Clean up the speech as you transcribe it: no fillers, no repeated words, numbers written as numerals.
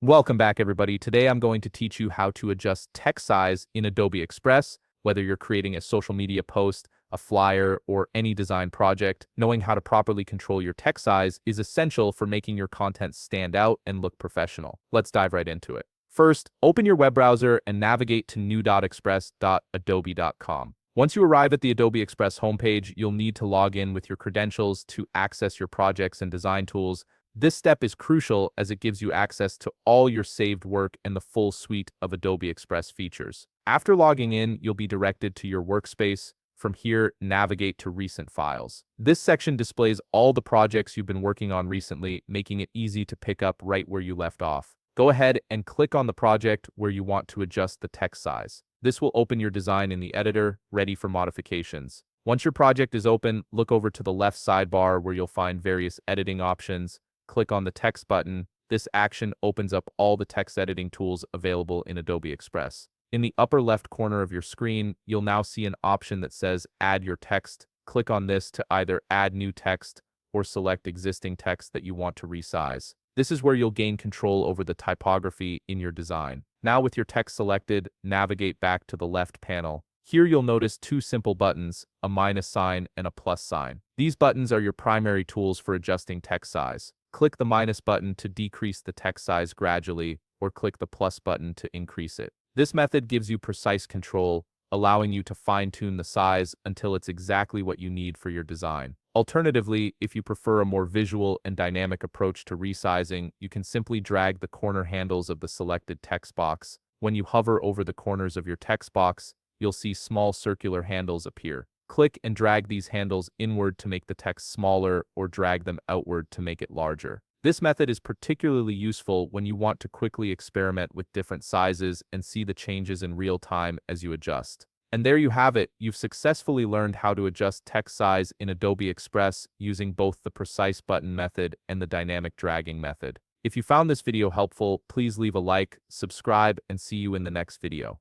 Welcome back, everybody. Today I'm going to teach you how to adjust text size in Adobe Express. Whether you're creating a social media post, a flyer, or any design project, knowing how to properly control your text size is essential for making your content stand out and look professional. Let's dive right into it. First, open your web browser and navigate to new.express.adobe.com. Once you arrive at the Adobe Express homepage, you'll need to log in with your credentials to access your projects and design tools. This step is crucial as it gives you access to all your saved work and the full suite of Adobe Express features. After logging in, you'll be directed to your workspace. From here, navigate to Recent Files. This section displays all the projects you've been working on recently, making it easy to pick up right where you left off. Go ahead and click on the project where you want to adjust the text size. This will open your design in the editor, ready for modifications. Once your project is open, look over to the left sidebar where you'll find various editing options. Click on the text button. This action opens up all the text editing tools available in Adobe Express. In the upper left corner of your screen, you'll now see an option that says Add Your Text. Click on this to either add new text or select existing text that you want to resize. This is where you'll gain control over the typography in your design. Now with your text selected, navigate back to the left panel. Here you'll notice two simple buttons, a minus sign and a plus sign. These buttons are your primary tools for adjusting text size. Click the minus button to decrease the text size gradually, or click the plus button to increase it. This method gives you precise control, allowing you to fine-tune the size until it's exactly what you need for your design. Alternatively, if you prefer a more visual and dynamic approach to resizing, you can simply drag the corner handles of the selected text box. When you hover over the corners of your text box, you'll see small circular handles appear. Click and drag these handles inward to make the text smaller or drag them outward to make it larger. This method is particularly useful when you want to quickly experiment with different sizes and see the changes in real time as you adjust. And there you have it. You've successfully learned how to adjust text size in Adobe Express using both the precise button method and the dynamic dragging method. If you found this video helpful, please leave a like, subscribe, and see you in the next video.